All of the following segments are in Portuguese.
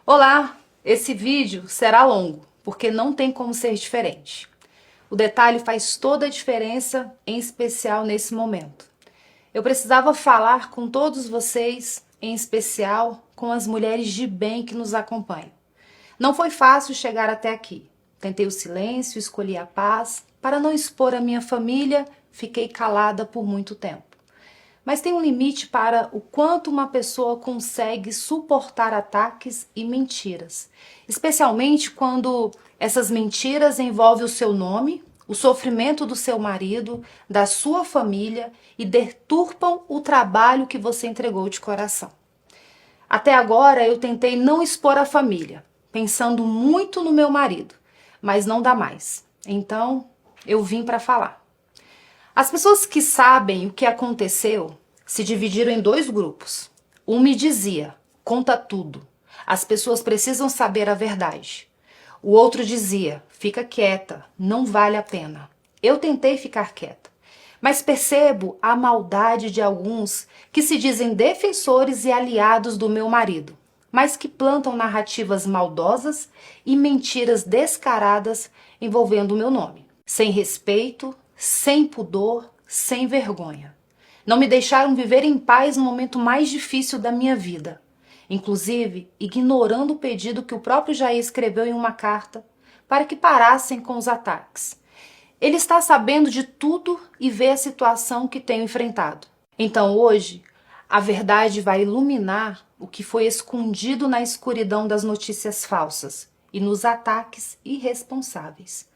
Olá, esse vídeo será longo, porque não tem como ser diferente. O detalhe faz toda a diferença, em especial nesse momento. Eu precisava falar com todos vocês, em especial com as mulheres de bem que nos acompanham. Não foi fácil chegar até aqui. Tentei o silêncio, escolhi a paz. Para não expor a minha família, fiquei calada por muito tempo. Mas tem um limite para o quanto uma pessoa consegue suportar ataques e mentiras, especialmente quando essas mentiras envolvem o seu nome, o sofrimento do seu marido, da sua família e deturpam o trabalho que você entregou de coração. Até agora eu tentei não expor a família, pensando muito no meu marido, mas não dá mais. Então eu vim para falar. As pessoas que sabem o que aconteceu se dividiram em dois grupos. Um me dizia, conta tudo. As pessoas precisam saber a verdade. O outro dizia, fica quieta, não vale a pena. Eu tentei ficar quieta, mas percebo a maldade de alguns que se dizem defensores e aliados do meu marido, mas que plantam narrativas maldosas e mentiras descaradas envolvendo o meu nome. Sem respeito, sem pudor, sem vergonha. Não me deixaram viver em paz no momento mais difícil da minha vida, inclusive ignorando o pedido que o próprio Jair escreveu em uma carta para que parassem com os ataques. Ele está sabendo de tudo e vê a situação que tenho enfrentado. Então hoje, a verdade vai iluminar o que foi escondido na escuridão das notícias falsas e nos ataques irresponsáveis.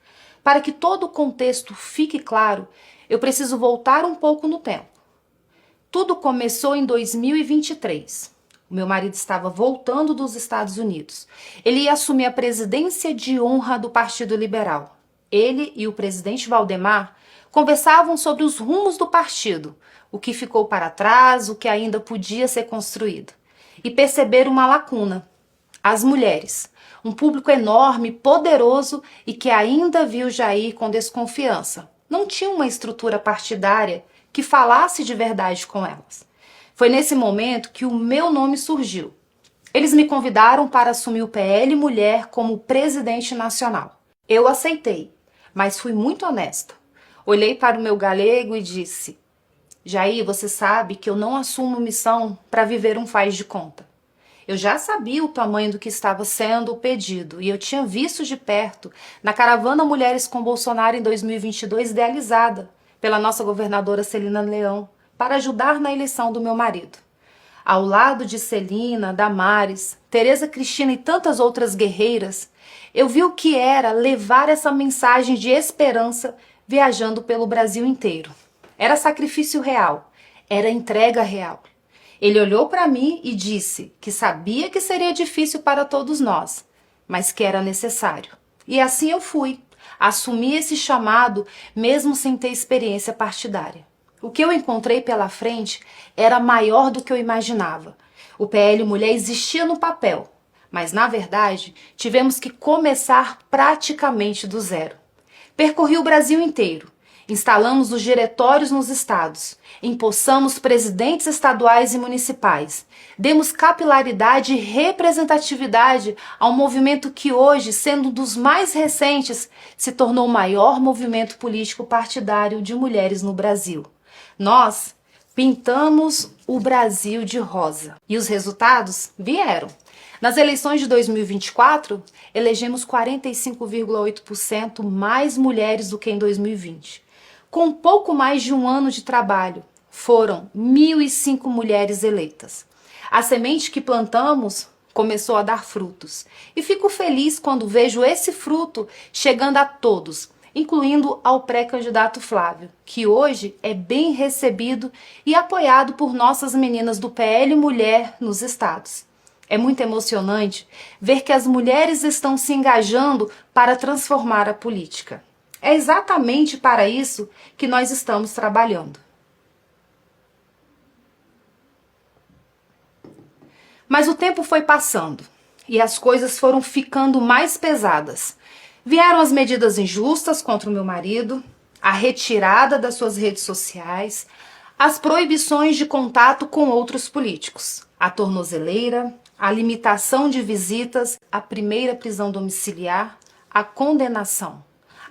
Para que todo o contexto fique claro, eu preciso voltar um pouco no tempo. Tudo começou em 2023. O meu marido estava voltando dos Estados Unidos. Ele ia assumir a presidência de honra do Partido Liberal. Ele e o presidente Valdemar conversavam sobre os rumos do partido, o que ficou para trás, o que ainda podia ser construído. E perceberam uma lacuna: as mulheres. Um público enorme, poderoso e que ainda viu Jair com desconfiança. Não tinha uma estrutura partidária que falasse de verdade com elas. Foi nesse momento que o meu nome surgiu. Eles me convidaram para assumir o PL Mulher como presidente nacional. Eu aceitei, mas fui muito honesta. Olhei para o meu galego e disse: Jair, você sabe que eu não assumo missão para viver um faz de conta. Eu já sabia o tamanho do que estava sendo o pedido e eu tinha visto de perto na caravana Mulheres com Bolsonaro em 2022 idealizada pela nossa governadora Celina Leão para ajudar na eleição do meu marido. Ao lado de Celina, Damares, Tereza Cristina e tantas outras guerreiras, eu vi o que era levar essa mensagem de esperança viajando pelo Brasil inteiro. Era sacrifício real, era entrega real. Ele olhou para mim e disse que sabia que seria difícil para todos nós, mas que era necessário. E assim eu fui. Assumi esse chamado mesmo sem ter experiência partidária. O que eu encontrei pela frente era maior do que eu imaginava. O PL Mulher existia no papel, mas na verdade tivemos que começar praticamente do zero. Percorri o Brasil inteiro. Instalamos os diretórios nos estados, empossamos presidentes estaduais e municipais, demos capilaridade e representatividade ao movimento que hoje, sendo um dos mais recentes, se tornou o maior movimento político partidário de mulheres no Brasil. Nós pintamos o Brasil de rosa e os resultados vieram. Nas eleições de 2024, elegemos 45,8% mais mulheres do que em 2020. Com pouco mais de um ano de trabalho, foram 1.005 mulheres eleitas. A semente que plantamos começou a dar frutos. E fico feliz quando vejo esse fruto chegando a todos, incluindo ao pré-candidato Flávio, que hoje é bem recebido e apoiado por nossas meninas do PL Mulher nos estados. É muito emocionante ver que as mulheres estão se engajando para transformar a política. É exatamente para isso que nós estamos trabalhando. Mas o tempo foi passando e as coisas foram ficando mais pesadas. Vieram as medidas injustas contra o meu marido, a retirada das suas redes sociais, as proibições de contato com outros políticos, a tornozeleira, a limitação de visitas, a primeira prisão domiciliar, a condenação,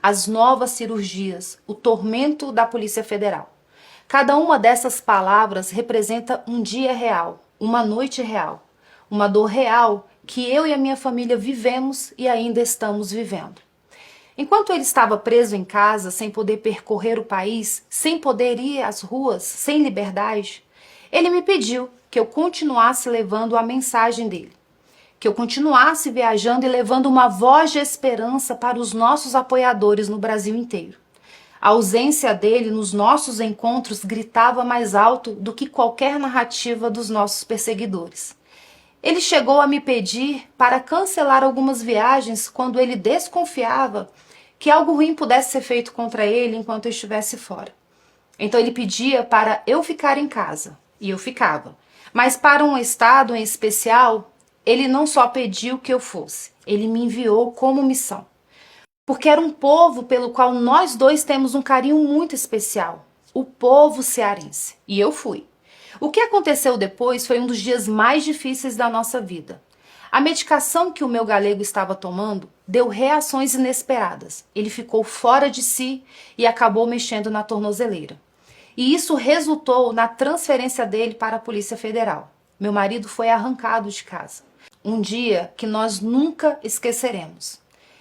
as novas cirurgias, o tormento da Polícia Federal. Cada uma dessas palavras representa um dia real, uma noite real, uma dor real que eu e a minha família vivemos e ainda estamos vivendo. Enquanto ele estava preso em casa, sem poder percorrer o país, sem poder ir às ruas, sem liberdade, ele me pediu que eu continuasse levando a mensagem dele, que eu continuasse viajando e levando uma voz de esperança para os nossos apoiadores no Brasil inteiro. A ausência dele nos nossos encontros gritava mais alto do que qualquer narrativa dos nossos perseguidores. Ele chegou a me pedir para cancelar algumas viagens quando ele desconfiava que algo ruim pudesse ser feito contra ele enquanto eu estivesse fora. Então ele pedia para eu ficar em casa, e eu ficava. Mas para um estado em especial, ele não só pediu que eu fosse, ele me enviou como missão. Porque era um povo pelo qual nós dois temos um carinho muito especial, o povo cearense. E eu fui. O que aconteceu depois foi um dos dias mais difíceis da nossa vida. A medicação que o meu galego estava tomando deu reações inesperadas. Ele ficou fora de si e acabou mexendo na tornozeleira. E isso resultou na transferência dele para a Polícia Federal. Meu marido foi arrancado de casa. Um dia que nós nunca esqueceremos.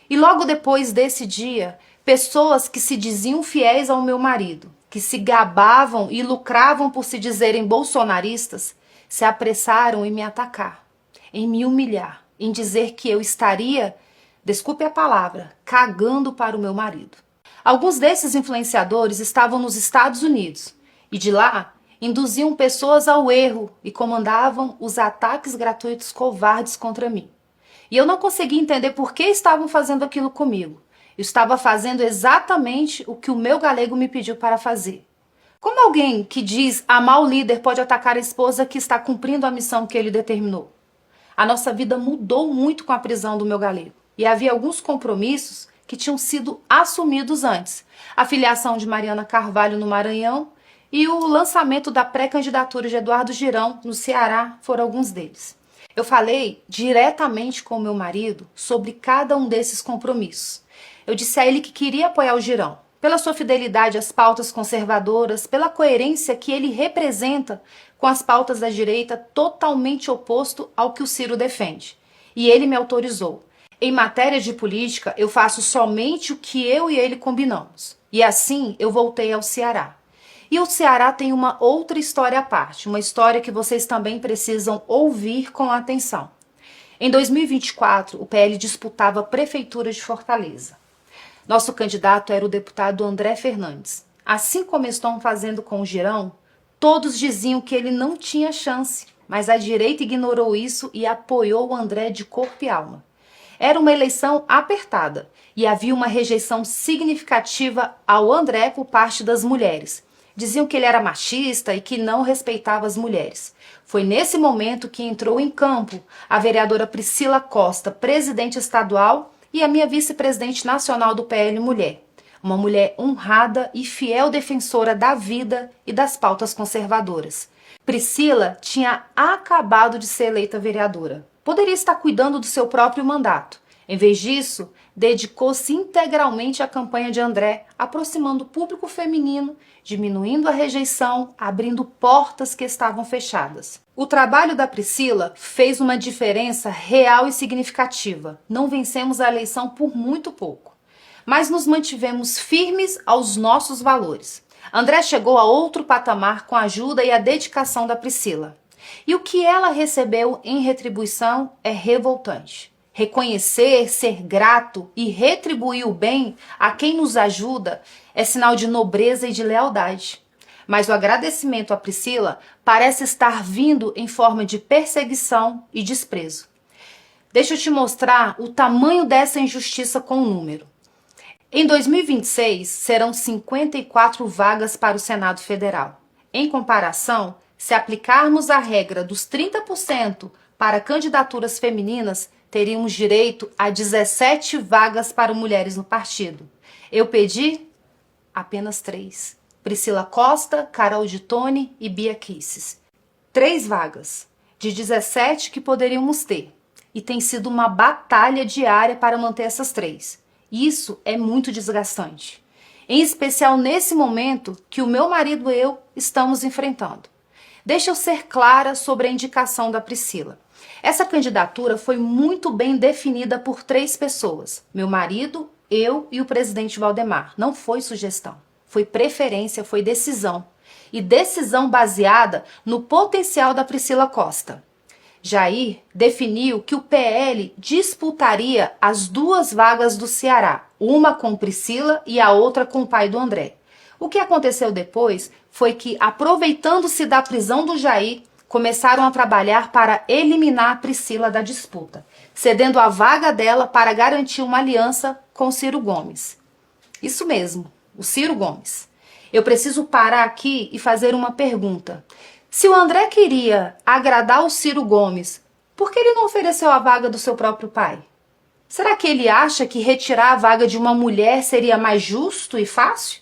E logo depois desse dia, pessoas que se diziam fiéis ao meu marido, que se gabavam e lucravam por se dizerem bolsonaristas, se apressaram em me atacar, em me humilhar, em dizer que eu estaria, desculpe a palavra, cagando para o meu marido. Alguns desses influenciadores estavam nos Estados Unidos e de lá induziam pessoas ao erro e comandavam os ataques gratuitos covardes contra mim. E eu não conseguia entender por que estavam fazendo aquilo comigo. Eu estava fazendo exatamente o que o meu galego me pediu para fazer. Como alguém que diz amar o líder pode atacar a esposa que está cumprindo a missão que ele determinou? A nossa vida mudou muito com a prisão do meu galego. E havia alguns compromissos que tinham sido assumidos antes. A filiação de Mariana Carvalho no Maranhão e o lançamento da pré-candidatura de Eduardo Girão no Ceará foram alguns deles. Eu falei diretamente com o meu marido sobre cada um desses compromissos. Eu disse a ele que queria apoiar o Girão, pela sua fidelidade às pautas conservadoras, pela coerência que ele representa com as pautas da direita, totalmente oposto ao que o Ciro defende. E ele me autorizou. Em matéria de política, eu faço somente o que eu e ele combinamos. E assim eu voltei ao Ceará. E o Ceará tem uma outra história à parte, uma história que vocês também precisam ouvir com atenção. Em 2024, o PL disputava a Prefeitura de Fortaleza. Nosso candidato era o deputado André Fernandes. Assim como estão fazendo com o Girão, todos diziam que ele não tinha chance, mas a direita ignorou isso e apoiou o André de corpo e alma. Era uma eleição apertada e havia uma rejeição significativa ao André por parte das mulheres. Diziam que ele era machista e que não respeitava as mulheres. Foi nesse momento que entrou em campo a vereadora Priscila Costa, presidente estadual, e a minha vice-presidente nacional do PL Mulher. Uma mulher honrada e fiel defensora da vida e das pautas conservadoras. Priscila tinha acabado de ser eleita vereadora. Poderia estar cuidando do seu próprio mandato. Em vez disso, dedicou-se integralmente à campanha de André, aproximando o público feminino, diminuindo a rejeição, abrindo portas que estavam fechadas. O trabalho da Priscila fez uma diferença real e significativa. Não vencemos a eleição por muito pouco, mas nos mantivemos firmes aos nossos valores. André chegou a outro patamar com a ajuda e a dedicação da Priscila. E o que ela recebeu em retribuição é revoltante. Reconhecer, ser grato e retribuir o bem a quem nos ajuda é sinal de nobreza e de lealdade. Mas o agradecimento a Priscila parece estar vindo em forma de perseguição e desprezo. Deixa eu te mostrar o tamanho dessa injustiça com o número. Em 2026, serão 54 vagas para o Senado Federal. Em comparação, se aplicarmos a regra dos 30% para candidaturas femininas, teríamos direito a 17 vagas para mulheres no partido. Eu pedi apenas 3. Priscila Costa, Carol de Tone e Bia Kisses. 3 vagas. de 17 que poderíamos ter. E tem sido uma batalha diária para manter essas 3. Isso é muito desgastante. Em especial nesse momento que o meu marido e eu estamos enfrentando. Deixa eu ser clara sobre a indicação da Priscila. Essa candidatura foi muito bem definida por 3 pessoas. Meu marido, eu e o presidente Valdemar. Não foi sugestão, foi preferência, foi decisão. E decisão baseada no potencial da Priscila Costa. Jair definiu que o PL disputaria as 2 vagas do Ceará, uma com Priscila e a outra com o pai do André. O que aconteceu depois foi que, aproveitando-se da prisão do Jair, começaram a trabalhar para eliminar a Priscila da disputa, cedendo a vaga dela para garantir uma aliança com Ciro Gomes. Isso mesmo, o Ciro Gomes. Eu preciso parar aqui e fazer uma pergunta. Se o André queria agradar o Ciro Gomes, por que ele não ofereceu a vaga do seu próprio pai? Será que ele acha que retirar a vaga de uma mulher seria mais justo e fácil?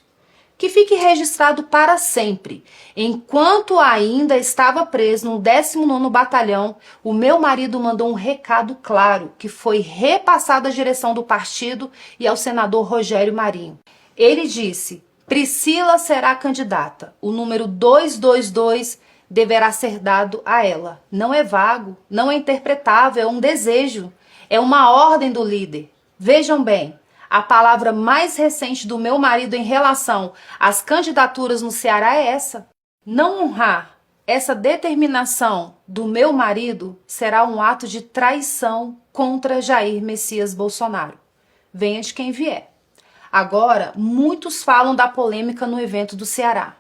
Que fique registrado para sempre. Enquanto ainda estava preso no 19º Batalhão, o meu marido mandou um recado claro, que foi repassado à direção do partido e ao senador Rogério Marinho. Ele disse: Priscila será candidata. O número 222 deverá ser dado a ela. Não é vago, não é interpretável, é um desejo, é uma ordem do líder. Vejam bem, a palavra mais recente do meu marido em relação às candidaturas no Ceará é essa. Não honrar essa determinação do meu marido será um ato de traição contra Jair Messias Bolsonaro. Venha de quem vier. Agora, muitos falam da polêmica no evento do Ceará.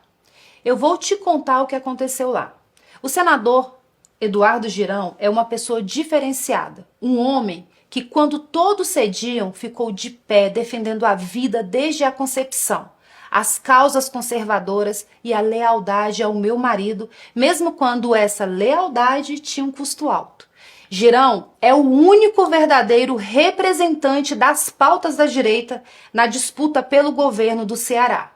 Eu vou te contar o que aconteceu lá. O senador Eduardo Girão é uma pessoa diferenciada, um homem que, quando todos cediam, ficou de pé defendendo a vida desde a concepção, as causas conservadoras e a lealdade ao meu marido, mesmo quando essa lealdade tinha um custo alto. Girão é o único verdadeiro representante das pautas da direita na disputa pelo governo do Ceará.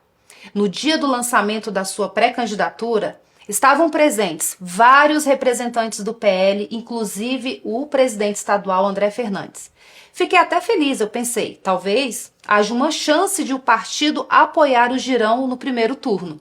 No dia do lançamento da sua pré-candidatura, estavam presentes vários representantes do PL, inclusive o presidente estadual André Fernandes. Fiquei até feliz, eu pensei, talvez haja uma chance de o partido apoiar o Girão no primeiro turno.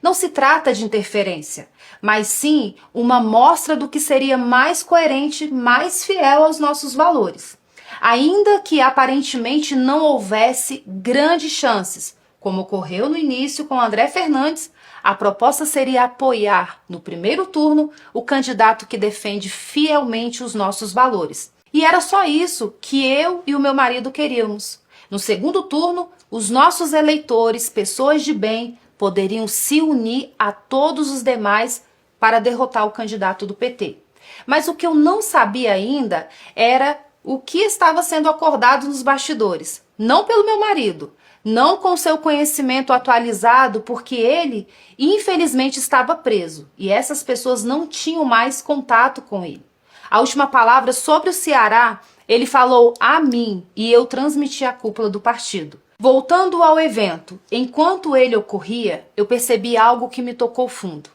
Não se trata de interferência, mas sim uma mostra do que seria mais coerente, mais fiel aos nossos valores. Ainda que aparentemente não houvesse grandes chances, como ocorreu no início com André Fernandes, a proposta seria apoiar, no primeiro turno, o candidato que defende fielmente os nossos valores. E era só isso que eu e o meu marido queríamos. No segundo turno, os nossos eleitores, pessoas de bem, poderiam se unir a todos os demais para derrotar o candidato do PT. Mas o que eu não sabia ainda era o que estava sendo acordado nos bastidores. Não pelo meu marido, não com seu conhecimento atualizado, porque ele, infelizmente, estava preso e essas pessoas não tinham mais contato com ele. A última palavra sobre o Ceará, ele falou a mim e eu transmiti a cúpula do partido. Voltando ao evento, enquanto ele ocorria, eu percebi algo que me tocou fundo.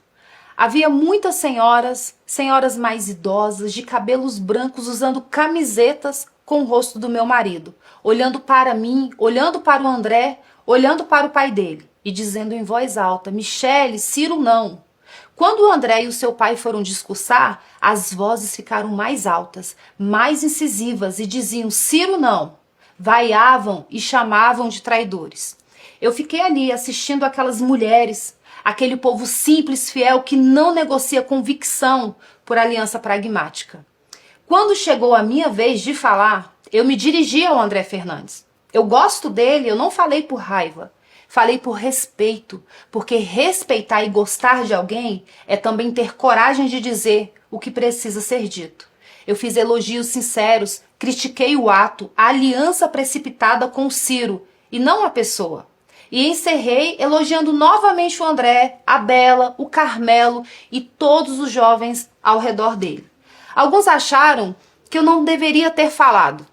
Havia muitas senhoras mais idosas, de cabelos brancos, usando camisetas com o rosto do meu marido, olhando para mim, olhando para o André, olhando para o pai dele e dizendo em voz alta: Michele, Ciro não. Quando o André e o seu pai foram discursar, as vozes ficaram mais altas, mais incisivas e diziam: Ciro não. Vaiavam e chamavam de traidores. Eu fiquei ali assistindo aquelas mulheres, aquele povo simples, fiel, que não negocia convicção por aliança pragmática. Quando chegou a minha vez de falar, eu me dirigi ao André Fernandes. Eu gosto dele, eu não falei por raiva. Falei por respeito, porque respeitar e gostar de alguém é também ter coragem de dizer o que precisa ser dito. Eu fiz elogios sinceros, critiquei o ato, a aliança precipitada com o Ciro, e não a pessoa. E encerrei elogiando novamente o André, a Bela, o Carmelo e todos os jovens ao redor dele. Alguns acharam que eu não deveria ter falado.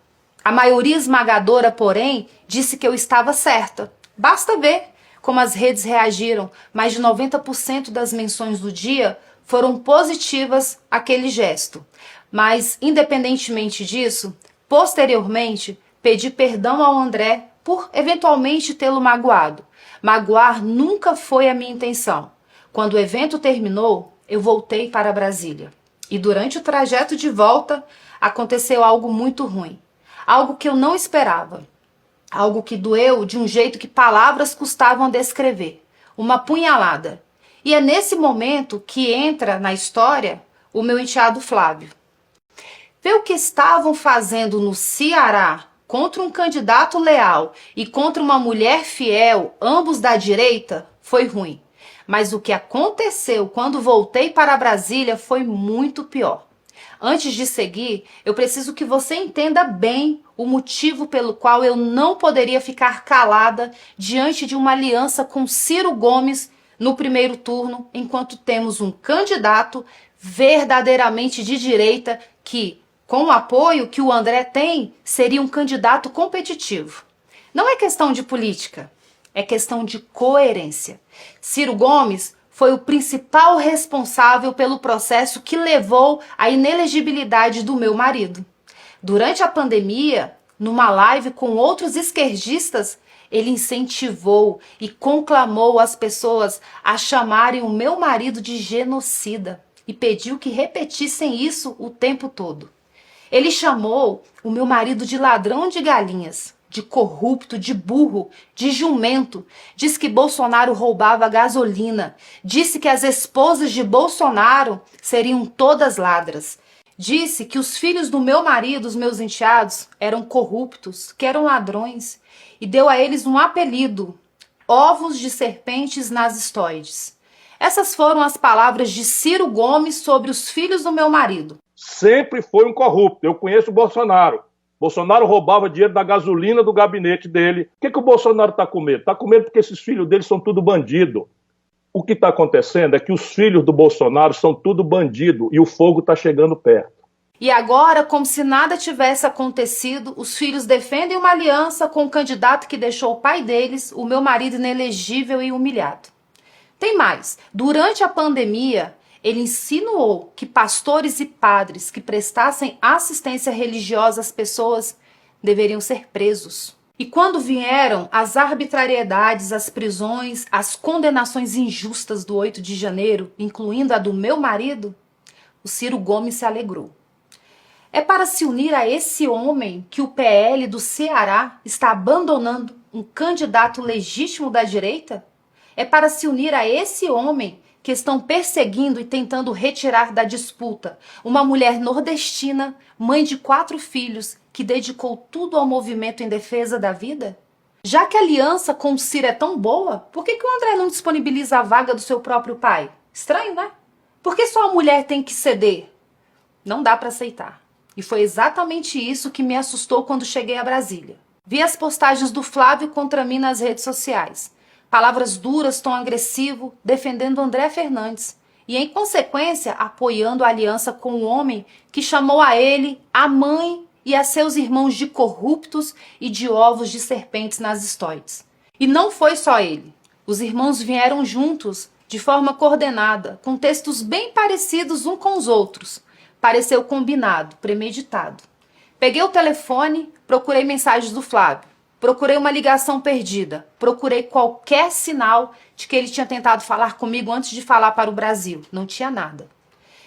A maioria esmagadora, porém, disse que eu estava certa. Basta ver como as redes reagiram. Mais de 90% das menções do dia foram positivas àquele gesto. Mas, independentemente disso, posteriormente, pedi perdão ao André por eventualmente tê-lo magoado. Magoar nunca foi a minha intenção. Quando o evento terminou, eu voltei para Brasília. E durante o trajeto de volta, aconteceu algo muito ruim. Algo que eu não esperava. Algo que doeu de um jeito que palavras custavam a descrever. Uma punhalada. E é nesse momento que entra na história o meu enteado Flávio. Ver o que estavam fazendo no Ceará contra um candidato leal e contra uma mulher fiel, ambos da direita, foi ruim. Mas o que aconteceu quando voltei para Brasília foi muito pior. Antes de seguir, eu preciso que você entenda bem o motivo pelo qual eu não poderia ficar calada diante de uma aliança com Ciro Gomes no primeiro turno, enquanto temos um candidato verdadeiramente de direita que, com o apoio que o André tem, seria um candidato competitivo. Não é questão de política, é questão de coerência. Ciro Gomes foi o principal responsável pelo processo que levou à inelegibilidade do meu marido. Durante a pandemia, numa live com outros esquerdistas, ele incentivou e conclamou as pessoas a chamarem o meu marido de genocida e pediu que repetissem isso o tempo todo. Ele chamou o meu marido de ladrão de galinhas, de corrupto, de burro, de jumento. Disse que Bolsonaro roubava gasolina. Disse que as esposas de Bolsonaro seriam todas ladras. Disse que os filhos do meu marido, os meus enteados, eram corruptos, que eram ladrões. E deu a eles um apelido: ovos de serpentes nazistoides. Essas foram as palavras de Ciro Gomes sobre os filhos do meu marido. Sempre foi um corrupto. Eu conheço o Bolsonaro. Bolsonaro roubava dinheiro da gasolina do gabinete dele. O que o Bolsonaro está com medo? Está com medo porque esses filhos dele são tudo bandido. O que está acontecendo é que os filhos do Bolsonaro são tudo bandido e o fogo está chegando perto. E agora, como se nada tivesse acontecido, os filhos defendem uma aliança com o candidato que deixou o pai deles, o meu marido, inelegível e humilhado. Tem mais. Durante a pandemia, ele insinuou que pastores e padres que prestassem assistência religiosa às pessoas deveriam ser presos. E quando vieram as arbitrariedades, as prisões, as condenações injustas do 8 de janeiro, incluindo a do meu marido, o Ciro Gomes se alegrou. É para se unir a esse homem que o PL do Ceará está abandonando um candidato legítimo da direita? É para se unir a esse homem que estão perseguindo e tentando retirar da disputa uma mulher nordestina, mãe de 4 filhos, que dedicou tudo ao movimento em defesa da vida? Já que a aliança com o Ciro é tão boa, por que o André não disponibiliza a vaga do seu próprio pai? Estranho, né? Por que só a mulher tem que ceder? Não dá para aceitar. E foi exatamente isso que me assustou quando cheguei a Brasília. Vi as postagens do Flávio contra mim nas redes sociais. Palavras duras, tom agressivo, defendendo André Fernandes e, em consequência, apoiando a aliança com o homem que chamou a ele, a mãe e a seus irmãos de corruptos e de ovos de serpentes nazistoides. E não foi só ele. Os irmãos vieram juntos, de forma coordenada, com textos bem parecidos uns com os outros. Pareceu combinado, premeditado. Peguei o telefone, procurei mensagens do Flávio. Procurei uma ligação perdida, procurei qualquer sinal de que ele tinha tentado falar comigo antes de falar para o Brasil. Não tinha nada.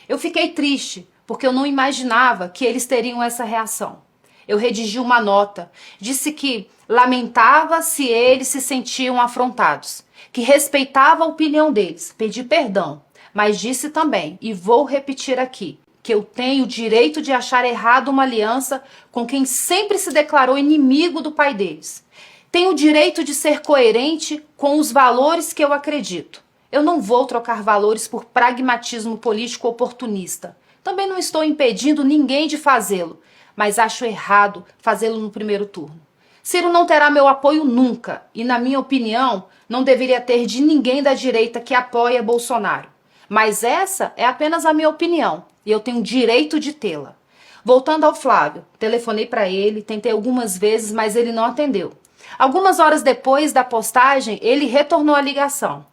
Eu fiquei triste, porque eu não imaginava que eles teriam essa reação. Eu redigi uma nota, disse que lamentava se eles se sentiam afrontados, que respeitava a opinião deles, pedi perdão, mas disse também, e vou repetir aqui, que eu tenho o direito de achar errado uma aliança com quem sempre se declarou inimigo do pai deles. Tenho o direito de ser coerente com os valores que eu acredito. Eu não vou trocar valores por pragmatismo político oportunista. Também não estou impedindo ninguém de fazê-lo, mas acho errado fazê-lo no primeiro turno. Ciro não terá meu apoio nunca e, na minha opinião, não deveria ter de ninguém da direita que apoia Bolsonaro. Mas essa é apenas a minha opinião e eu tenho direito de tê-la. Voltando ao Flávio, telefonei para ele, tentei algumas vezes, mas ele não atendeu. Algumas horas depois da postagem, ele retornou a ligação.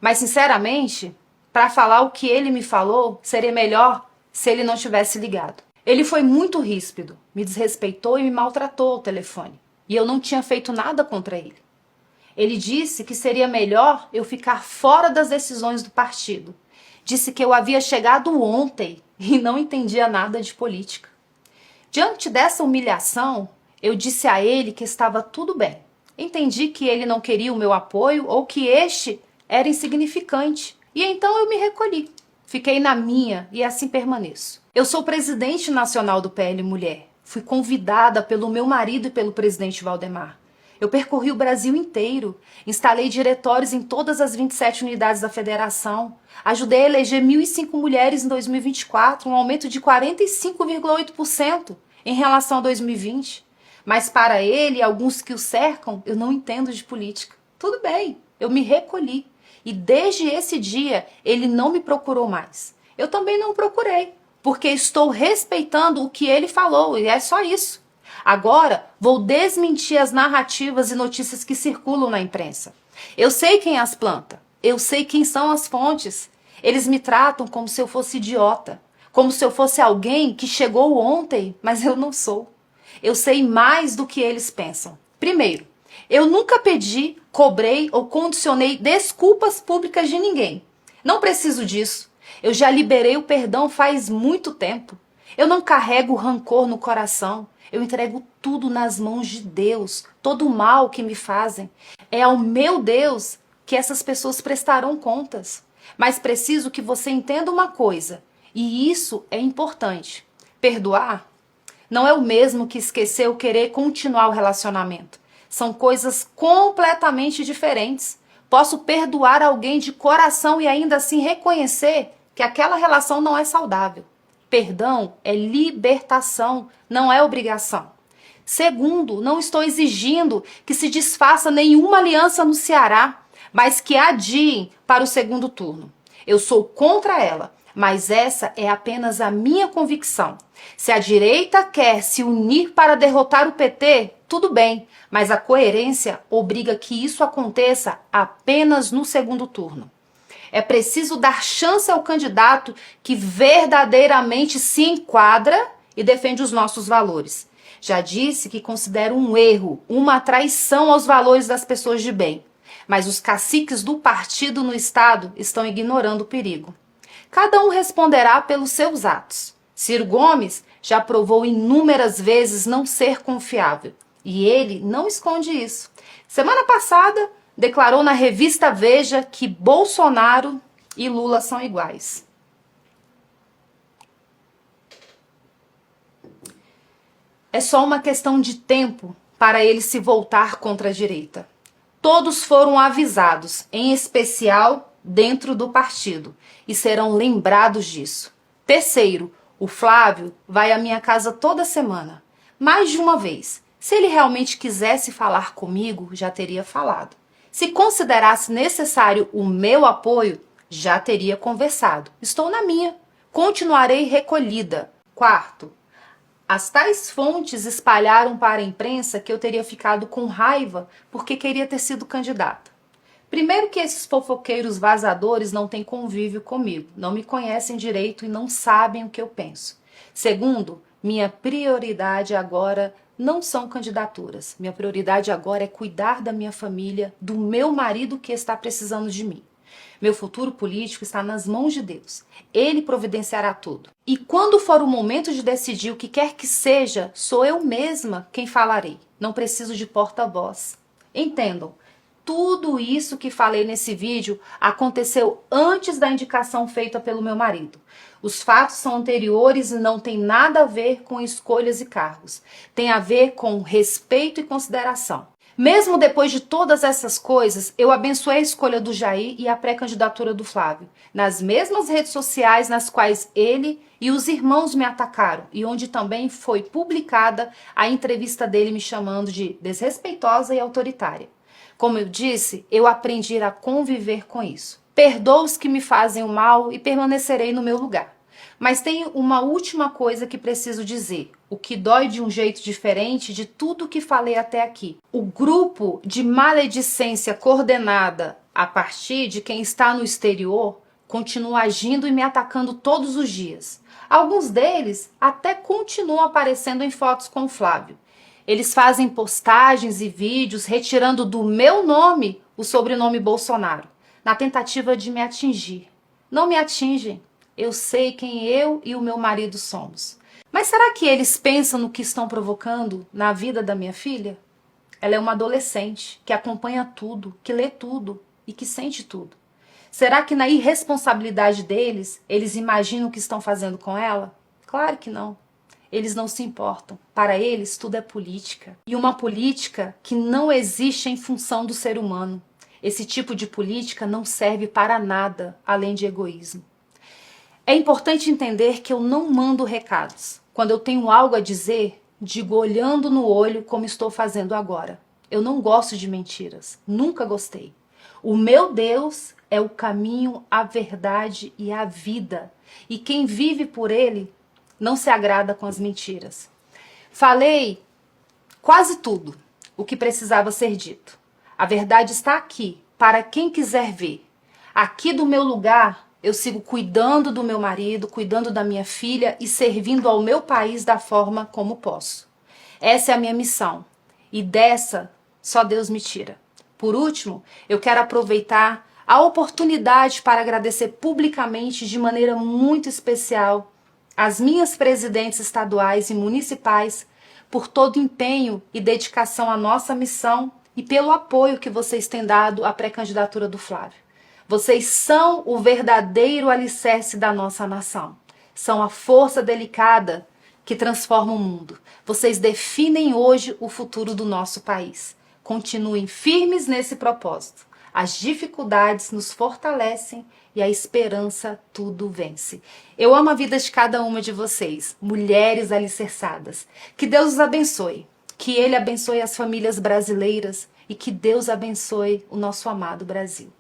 Mas, sinceramente, para falar o que ele me falou, seria melhor se ele não tivesse ligado. Ele foi muito ríspido, me desrespeitou e me maltratou ao telefone. E eu não tinha feito nada contra ele. Ele disse que seria melhor eu ficar fora das decisões do partido. Disse que eu havia chegado ontem e não entendia nada de política. Diante dessa humilhação, eu disse a ele que estava tudo bem. Entendi que ele não queria o meu apoio ou que este era insignificante. E então eu me recolhi. Fiquei na minha e assim permaneço. Eu sou presidente nacional do PL Mulher. Fui convidada pelo meu marido e pelo presidente Valdemar. Eu percorri o Brasil inteiro, instalei diretórios em todas as 27 unidades da federação, ajudei a eleger 1.005 mulheres em 2024, um aumento de 45,8% em relação a 2020. Mas para ele e alguns que o cercam, eu não entendo de política. Tudo bem, eu me recolhi. E desde esse dia, ele não me procurou mais. Eu também não procurei, porque estou respeitando o que ele falou, e é só isso. Agora, vou desmentir as narrativas e notícias que circulam na imprensa. Eu sei quem as planta, eu sei quem são as fontes. Eles me tratam como se eu fosse idiota, como se eu fosse alguém que chegou ontem, mas eu não sou. Eu sei mais do que eles pensam. Primeiro, eu nunca pedi, cobrei ou condicionei desculpas públicas de ninguém. Não preciso disso. Eu já liberei o perdão faz muito tempo. Eu não carrego rancor no coração. Eu entrego tudo nas mãos de Deus. Todo o mal que me fazem. É ao meu Deus que essas pessoas prestarão contas. Mas preciso que você entenda uma coisa. E isso é importante. Perdoar não é o mesmo que esquecer ou querer continuar o relacionamento. São coisas completamente diferentes. Posso perdoar alguém de coração e ainda assim reconhecer que aquela relação não é saudável. Perdão é libertação, não é obrigação. Segundo, não estou exigindo que se desfaça nenhuma aliança no Ceará, mas que adiem para o segundo turno. Eu sou contra ela, mas essa é apenas a minha convicção. Se a direita quer se unir para derrotar o PT, tudo bem, mas a coerência obriga que isso aconteça apenas no segundo turno. É preciso dar chance ao candidato que verdadeiramente se enquadra e defende os nossos valores. Já disse que considero um erro, uma traição aos valores das pessoas de bem, mas os caciques do partido no estado estão ignorando o perigo. Cada um responderá pelos seus atos. Ciro Gomes já provou inúmeras vezes não ser confiável. E ele não esconde isso. Semana passada, declarou na revista Veja que Bolsonaro e Lula são iguais. É só uma questão de tempo para ele se voltar contra a direita. Todos foram avisados, em especial dentro do partido, e serão lembrados disso. Terceiro, o Flávio vai à minha casa toda semana, mais de uma vez. Se ele realmente quisesse falar comigo, já teria falado. Se considerasse necessário o meu apoio, já teria conversado. Estou na minha. Continuarei recolhida. Quarto, as tais fontes espalharam para a imprensa que eu teria ficado com raiva porque queria ter sido candidata. Primeiro que esses fofoqueiros vazadores não têm convívio comigo, não me conhecem direito e não sabem o que eu penso. Segundo, minha prioridade agora não são candidaturas. Minha prioridade agora é cuidar da minha família, do meu marido que está precisando de mim. Meu futuro político está nas mãos de Deus. Ele providenciará tudo. E quando for o momento de decidir o que quer que seja, sou eu mesma quem falarei. Não preciso de porta-voz. Entendam, tudo isso que falei nesse vídeo aconteceu antes da indicação feita pelo meu marido. Os fatos são anteriores e não tem nada a ver com escolhas e cargos. Tem a ver com respeito e consideração. Mesmo depois de todas essas coisas, eu abençoei a escolha do Jair e a pré-candidatura do Flávio, nas mesmas redes sociais nas quais ele e os irmãos me atacaram e onde também foi publicada a entrevista dele me chamando de desrespeitosa e autoritária. Como eu disse, eu aprendi a conviver com isso. Perdoo os que me fazem o mal e permanecerei no meu lugar. Mas tem uma última coisa que preciso dizer, o que dói de um jeito diferente de tudo que falei até aqui. O grupo de maledicência coordenada a partir de quem está no exterior continuam agindo e me atacando todos os dias. Alguns deles até continuam aparecendo em fotos com o Flávio. Eles fazem postagens e vídeos retirando do meu nome o sobrenome Bolsonaro, na tentativa de me atingir. Não me atingem. Eu sei quem eu e o meu marido somos. Mas será que eles pensam no que estão provocando na vida da minha filha? Ela é uma adolescente que acompanha tudo, que lê tudo e que sente tudo. Será que na irresponsabilidade deles, eles imaginam o que estão fazendo com ela? Claro que não. Eles não se importam. Para eles, tudo é política. E uma política que não existe em função do ser humano. Esse tipo de política não serve para nada além de egoísmo. É importante entender que eu não mando recados. Quando eu tenho algo a dizer, digo olhando no olho como estou fazendo agora. Eu não gosto de mentiras. Nunca gostei. O meu Deus é o caminho, a verdade e a vida. E quem vive por ele não se agrada com as mentiras. Falei quase tudo o que precisava ser dito. A verdade está aqui, para quem quiser ver. Aqui do meu lugar, eu sigo cuidando do meu marido, cuidando da minha filha e servindo ao meu país da forma como posso. Essa é a minha missão. E dessa, só Deus me tira. Por último, eu quero aproveitar a oportunidade para agradecer publicamente, de maneira muito especial, as minhas presidentes estaduais e municipais por todo o empenho e dedicação à nossa missão e pelo apoio que vocês têm dado à pré-candidatura do Flávio. Vocês são o verdadeiro alicerce da nossa nação. São a força delicada que transforma o mundo. Vocês definem hoje o futuro do nosso país. Continuem firmes nesse propósito. As dificuldades nos fortalecem e a esperança tudo vence. Eu amo a vida de cada uma de vocês, mulheres alicerçadas. Que Deus os abençoe, que Ele abençoe as famílias brasileiras e que Deus abençoe o nosso amado Brasil.